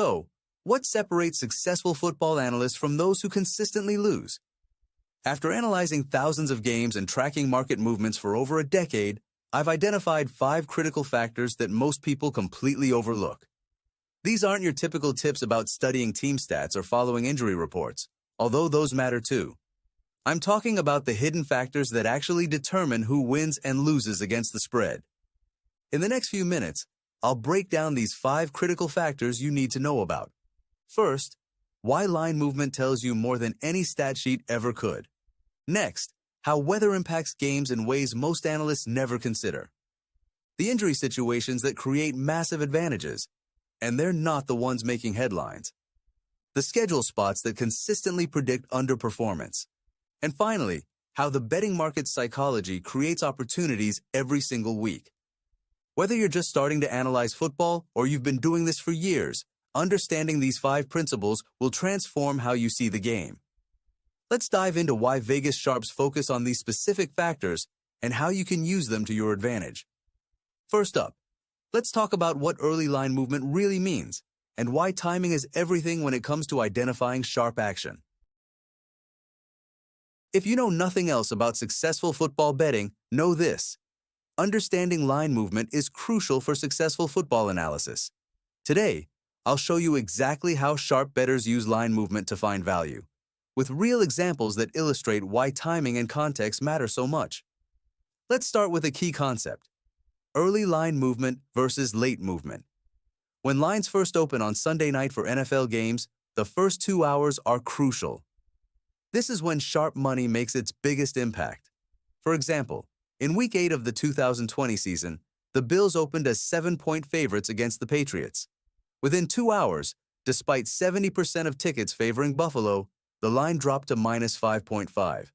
So, what separates successful football analysts from those who consistently lose? After analyzing thousands of games and tracking market movements for over a decade, I've identified 5 critical factors that most people completely overlook. These aren't your typical tips about studying team stats or following injury reports, although those matter too. I'm talking about the hidden factors that actually determine who wins and loses against the spread. In the next few minutes, I'll break down these 5 critical factors you need to know about. First, why line movement tells you more than any stat sheet ever could. Next, how weather impacts games in ways most analysts never consider. The injury situations that create massive advantages, and they're not the ones making headlines. The schedule spots that consistently predict underperformance. And finally, how the betting market's psychology creates opportunities every single week. Whether you're just starting to analyze football or you've been doing this for years, understanding these 5 principles will transform how you see the game. Let's dive into why Vegas sharps focus on these specific factors and how you can use them to your advantage. First up, let's talk about what early line movement really means and why timing is everything when it comes to identifying sharp action. If you know nothing else about successful football betting, know this. Understanding line movement is crucial for successful football analysis. Today, I'll show you exactly how sharp bettors use line movement to find value, with real examples that illustrate why timing and context matter so much. Let's start with a key concept: early line movement versus late movement. When lines first open on Sunday night for NFL games, the first 2 hours are crucial. This is when sharp money makes its biggest impact. For example, in Week 8 of the 2020 season, the Bills opened as 7-point favorites against the Patriots. Within 2 hours, despite 70% of tickets favoring Buffalo, the line dropped to minus 5.5.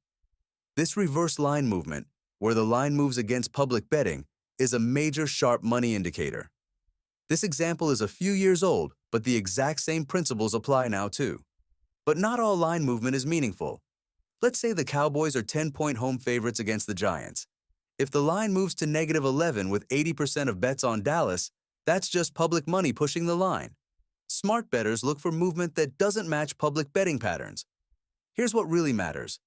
This reverse line movement, where the line moves against public betting, is a major sharp money indicator. This example is a few years old, but the exact same principles apply now too. But not all line movement is meaningful. Let's say the Cowboys are 10-point home favorites against the Giants. If the line moves to -11 with 80% of bets on Dallas, that's just public money pushing the line. Smart bettors look for movement that doesn't match public betting patterns. Here's what really matters.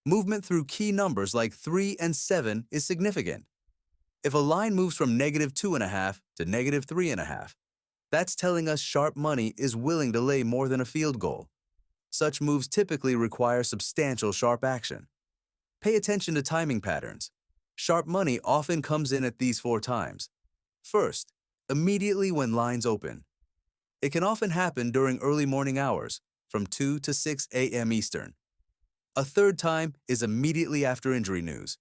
Movement through key numbers like 3 and 7 is significant. If a line moves from -2.5 to -3.5, that's telling us sharp money is willing to lay more than a field goal. Such moves typically require substantial sharp action. Pay attention to timing patterns. Sharp money often comes in at these 4 times. First, immediately when lines open. It can often happen during early morning hours, from 2 to 6 a.m. Eastern. A third time is immediately after injury news.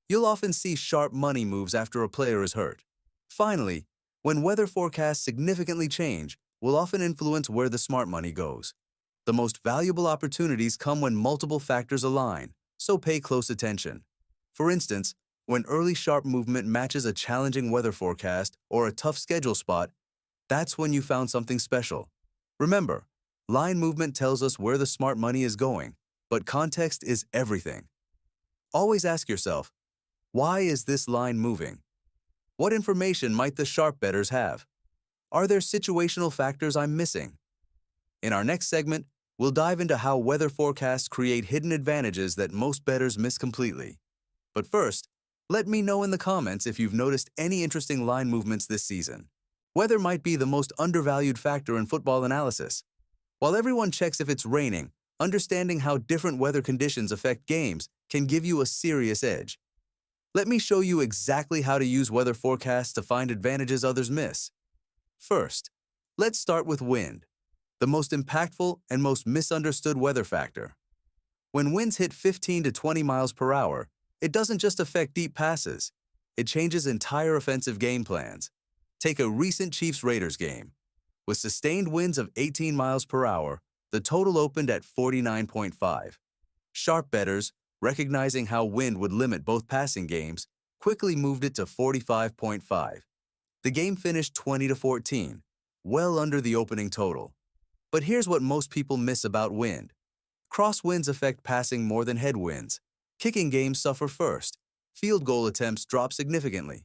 You'll often see sharp money moves after a player is hurt. Finally, when weather forecasts significantly change, will often influence where the smart money goes. The most valuable opportunities come when multiple factors align, so pay close attention. For instance, when early sharp movement matches a challenging weather forecast or a tough schedule spot, that's when you found something special. Remember, line movement tells us where the smart money is going, but context is everything. Always ask yourself, why is this line moving? What information might the sharp bettors have? Are there situational factors I'm missing? In our next segment, we'll dive into how weather forecasts create hidden advantages that most bettors miss completely. But first, let me know in the comments if you've noticed any interesting line movements this season. Weather might be the most undervalued factor in football analysis. While everyone checks if it's raining, understanding how different weather conditions affect games can give you a serious edge. Let me show you exactly how to use weather forecasts to find advantages others miss. First, let's start with wind, the most impactful and most misunderstood weather factor. When winds hit 15 to 20 miles per hour, it doesn't just affect deep passes. It changes entire offensive game plans. Take a recent Chiefs-Raiders game. With sustained winds of 18 miles per hour, the total opened at 49.5. Sharp bettors, recognizing how wind would limit both passing games, quickly moved it to 45.5. The game finished 20-14, well under the opening total. But here's what most people miss about wind. Crosswinds affect passing more than headwinds. Kicking games suffer first. Field goal attempts drop significantly.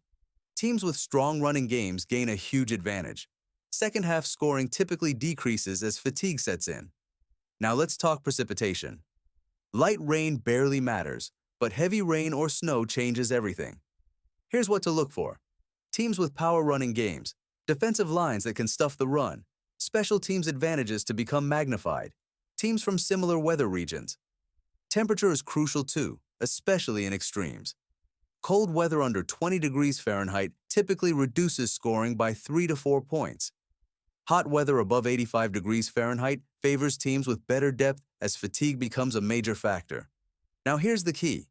Teams with strong running games gain a huge advantage. second-half scoring typically decreases as fatigue sets in. Now let's talk precipitation. Light rain barely matters, but heavy rain or snow changes everything. Here's what to look for. Teams with power-running games, defensive lines that can stuff the run, special teams' advantages to become magnified, teams from similar weather regions. Temperature is crucial too, especially in extremes. Cold weather under 20 degrees Fahrenheit typically reduces scoring by 3 to 4 points. Hot weather above 85 degrees Fahrenheit favors teams with better depth as fatigue becomes a major factor. Now here's the key.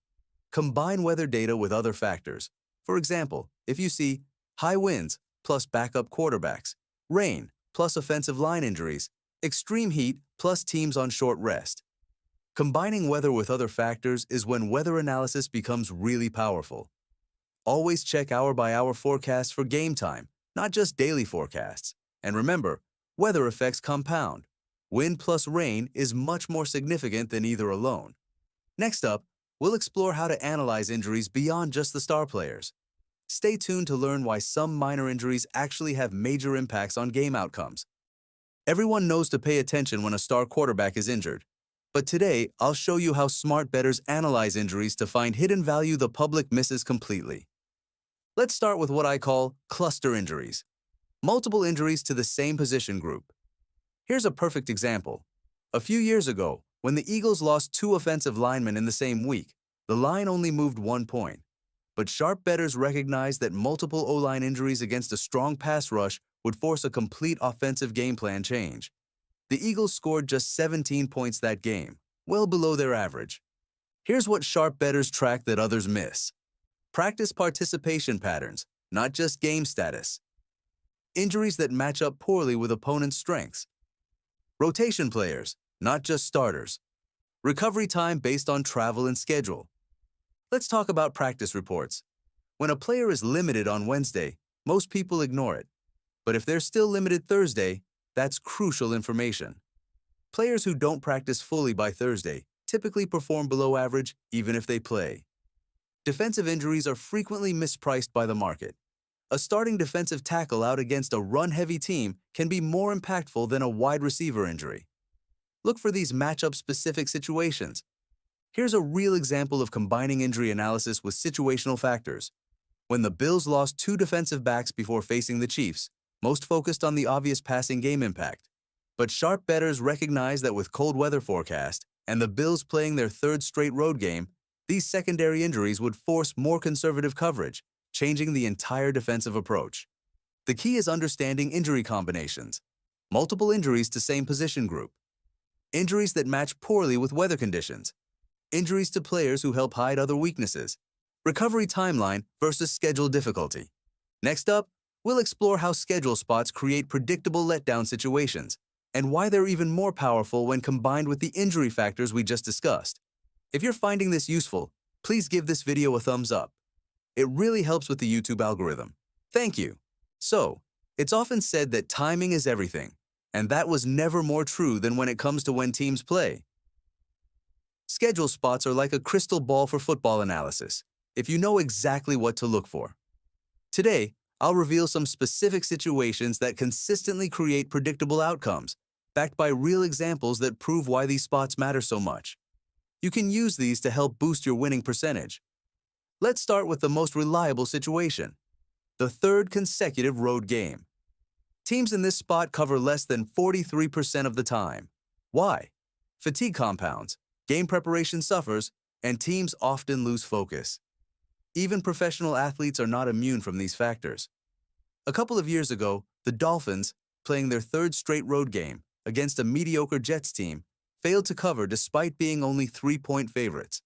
Combine weather data with other factors. For example, if you see high winds plus backup quarterbacks, rain plus offensive line injuries, extreme heat plus teams on short rest. Combining weather with other factors is when weather analysis becomes really powerful. Always check hour-by-hour forecasts for game time, not just daily forecasts. And remember, weather effects compound. Wind plus rain is much more significant than either alone. Next up, we'll explore how to analyze injuries beyond just the star players. Stay tuned to learn why some minor injuries actually have major impacts on game outcomes. Everyone knows to pay attention when a star quarterback is injured. But today, I'll show you how smart bettors analyze injuries to find hidden value the public misses completely. Let's start with what I call cluster injuries. Multiple injuries to the same position group. Here's a perfect example. A few years ago, when the Eagles lost 2 offensive linemen in the same week, the line only moved 1 point. But sharp bettors recognized that multiple O-line injuries against a strong pass rush would force a complete offensive game plan change. The Eagles scored just 17 points that game, well below their average. Here's what sharp bettors track that others miss. Practice participation patterns, not just game status. Injuries that match up poorly with opponents' strengths. Rotation players, not just starters. Recovery time based on travel and schedule. Let's talk about practice reports. When a player is limited on Wednesday, most people ignore it. But if they're still limited Thursday, that's crucial information. Players who don't practice fully by Thursday typically perform below average even if they play. Defensive injuries are frequently mispriced by the market. A starting defensive tackle out against a run-heavy team can be more impactful than a wide receiver injury. Look for these matchup-specific situations. Here's a real example of combining injury analysis with situational factors. When the Bills lost 2 defensive backs before facing the Chiefs, most focused on the obvious passing game impact. But sharp bettors recognize that with cold weather forecast and the Bills playing their 3rd straight road game, these secondary injuries would force more conservative coverage, changing the entire defensive approach. The key is understanding injury combinations. Multiple injuries to same position group. Injuries that match poorly with weather conditions. Injuries to players who help hide other weaknesses. Recovery timeline versus schedule difficulty. Next up, we'll explore how schedule spots create predictable letdown situations and why they're even more powerful when combined with the injury factors we just discussed. If you're finding this useful, please give this video a thumbs up. It really helps with the YouTube algorithm. Thank you. So, it's often said that timing is everything, and that was never more true than when it comes to when teams play. Schedule spots are like a crystal ball for football analysis, if you know exactly what to look for. Today, I'll reveal some specific situations that consistently create predictable outcomes, backed by real examples that prove why these spots matter so much. You can use these to help boost your winning percentage. Let's start with the most reliable situation, the 3rd consecutive road game. Teams in this spot cover less than 43% of the time. Why? Fatigue compounds, game preparation suffers, and teams often lose focus. Even professional athletes are not immune from these factors. A couple of years ago, the Dolphins, playing their 3rd straight road game against a mediocre Jets team, failed to cover despite being only 3-point favorites.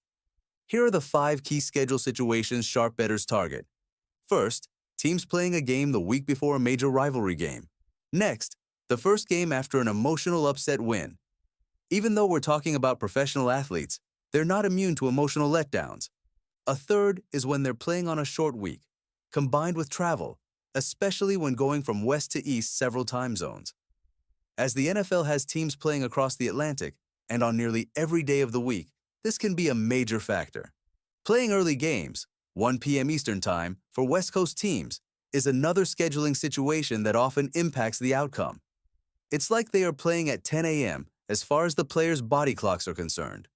Here are the 5 key schedule situations sharp bettors target. First, teams playing a game the week before a major rivalry game. Next, the first game after an emotional upset win. Even though we're talking about professional athletes, they're not immune to emotional letdowns. A third is when they're playing on a short week, combined with travel, especially when going from west to east several time zones. As the NFL has teams playing across the Atlantic and on nearly every day of the week, this can be a major factor. Playing early games, 1 p.m. Eastern Time, for West Coast teams is another scheduling situation that often impacts the outcome. It's like they are playing at 10 a.m. as far as the players' body clocks are concerned.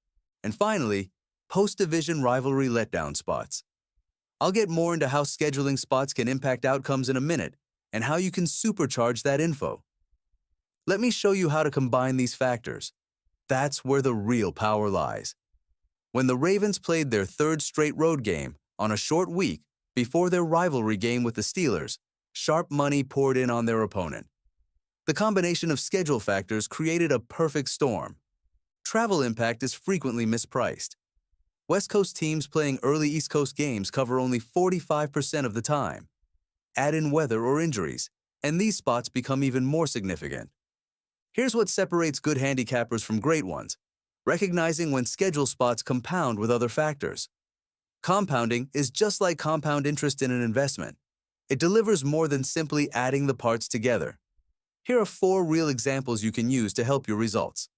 And finally, post-division rivalry letdown spots. I'll get more into how scheduling spots can impact outcomes in a minute and how you can supercharge that info. Let me show you how to combine these factors. That's where the real power lies. When the Ravens played their third straight road game on a short week before their rivalry game with the Steelers, sharp money poured in on their opponent. The combination of schedule factors created a perfect storm. Travel impact is frequently mispriced. West Coast teams playing early East Coast games cover only 45% of the time. Add in weather or injuries, and these spots become even more significant. Here's what separates good handicappers from great ones: recognizing when schedule spots compound with other factors. Compounding is just like compound interest in an investment. It delivers more than simply adding the parts together. Here are 4 real examples you can use to help your results.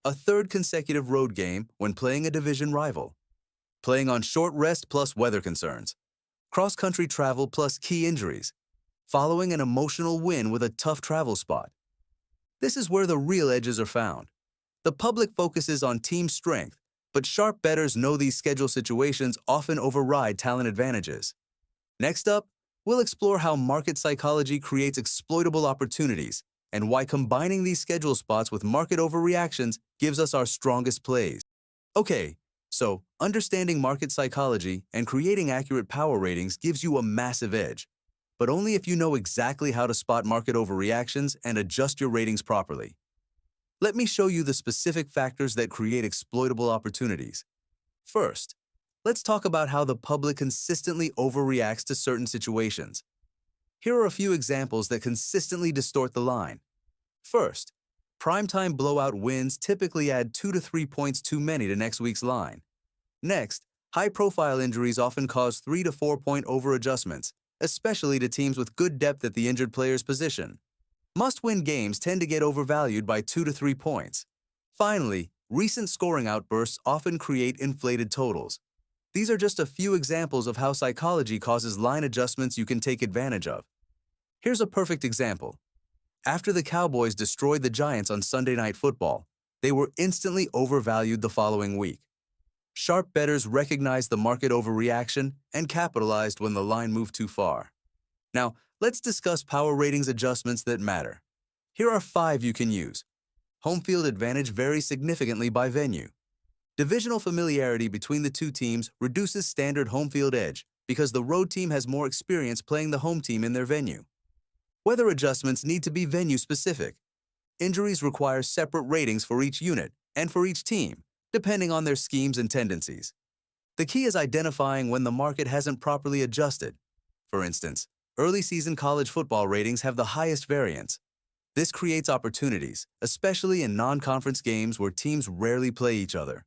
A third consecutive road game when playing a division rival. Playing on short rest plus weather concerns. Cross-country travel plus key injuries. Following an emotional win with a tough travel spot. This is where the real edges are found. The public focuses on team strength, but sharp bettors know these schedule situations often override talent advantages. Next up, we'll explore how market psychology creates exploitable opportunities and why combining these schedule spots with market overreactions gives us our strongest plays. Okay, so understanding market psychology and creating accurate power ratings gives you a massive edge, but only if you know exactly how to spot market overreactions and adjust your ratings properly. Let me show you the specific factors that create exploitable opportunities. First, let's talk about how the public consistently overreacts to certain situations. Here are a few examples that consistently distort the line. First, primetime blowout wins typically add 2 to 3 points too many to next week's line. Next, high-profile injuries often cause 3 to 4 point over-adjustments, especially to teams with good depth at the injured player's position. Must-win games tend to get overvalued by 2 to 3 points. Finally, recent scoring outbursts often create inflated totals. These are just a few examples of how psychology causes line adjustments you can take advantage of. Here's a perfect example. After the Cowboys destroyed the Giants on Sunday Night Football, they were instantly overvalued the following week. Sharp bettors recognized the market overreaction and capitalized when the line moved too far. Now, let's discuss power ratings adjustments that matter. Here are 5 you can use. Home field advantage varies significantly by venue. Divisional familiarity between the two teams reduces standard home field edge because the road team has more experience playing the home team in their venue. Weather adjustments need to be venue-specific. Injuries require separate ratings for each unit and for each team, depending on their schemes and tendencies. The key is identifying when the market hasn't properly adjusted. For instance, early season college football ratings have the highest variance. This creates opportunities, especially in non-conference games where teams rarely play each other.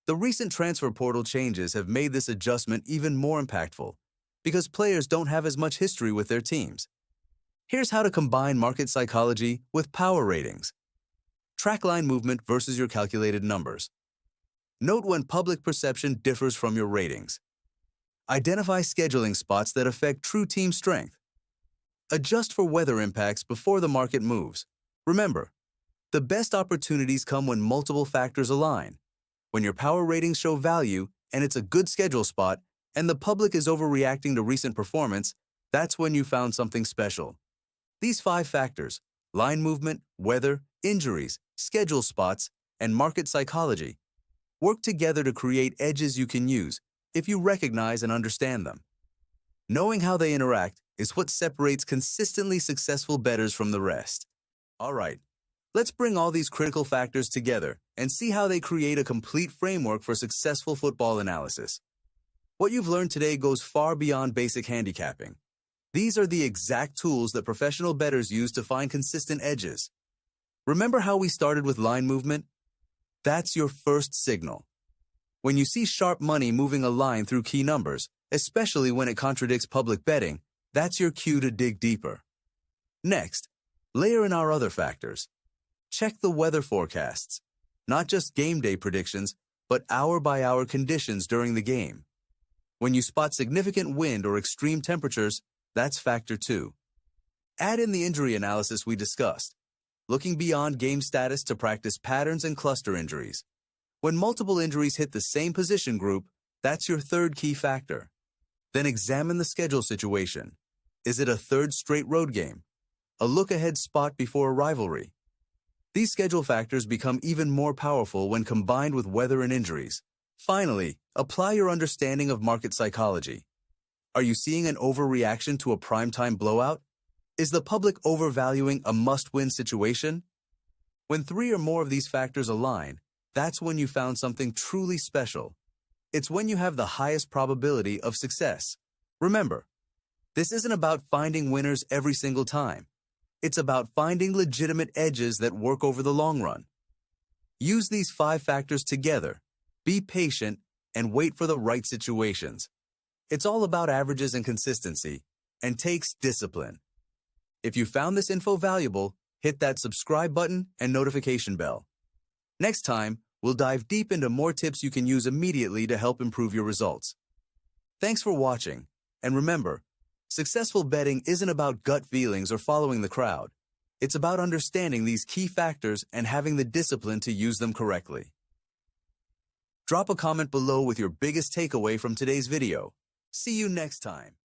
The recent transfer portal changes have made this adjustment even more impactful because players don't have as much history with their teams. Here's how to combine market psychology with power ratings. Track line movement versus your calculated numbers. Note when public perception differs from your ratings. Identify scheduling spots that affect true team strength. Adjust for weather impacts before the market moves. Remember, the best opportunities come when multiple factors align. When your power ratings show value and it's a good schedule spot and the public is overreacting to recent performance, that's when you found something special. These 5 factors, line movement, weather, injuries, schedule spots, and market psychology, work together to create edges you can use if you recognize and understand them. Knowing how they interact is what separates consistently successful bettors from the rest. All right, let's bring all these critical factors together and see how they create a complete framework for successful football analysis. What you've learned today goes far beyond basic handicapping. These are the exact tools that professional bettors use to find consistent edges. Remember how we started with line movement? That's your first signal. When you see sharp money moving a line through key numbers, especially when it contradicts public betting, that's your cue to dig deeper. Next, layer in our other factors. Check the weather forecasts, not just game day predictions, but hour-by-hour conditions during the game. When you spot significant wind or extreme temperatures, That's factor 2. Add in the injury analysis we discussed, looking beyond game status to practice patterns and cluster injuries. When multiple injuries hit the same position group, that's your third key factor. Then examine the schedule situation. Is it a third straight road game? A look-ahead spot before a rivalry? These schedule factors become even more powerful when combined with weather and injuries. Finally, apply your understanding of market psychology. Are you seeing an overreaction to a primetime blowout? Is the public overvaluing a must-win situation? When 3 or more of these factors align, that's when you found something truly special. It's when you have the highest probability of success. Remember, this isn't about finding winners every single time. It's about finding legitimate edges that work over the long run. Use these 5 factors together. Be patient and wait for the right situations. It's all about averages and consistency, and takes discipline. If you found this info valuable, hit that subscribe button and notification bell. Next time, we'll dive deep into more tips you can use immediately to help improve your results. Thanks for watching, and remember, successful betting isn't about gut feelings or following the crowd. It's about understanding these key factors and having the discipline to use them correctly. Drop a comment below with your biggest takeaway from today's video. See you next time.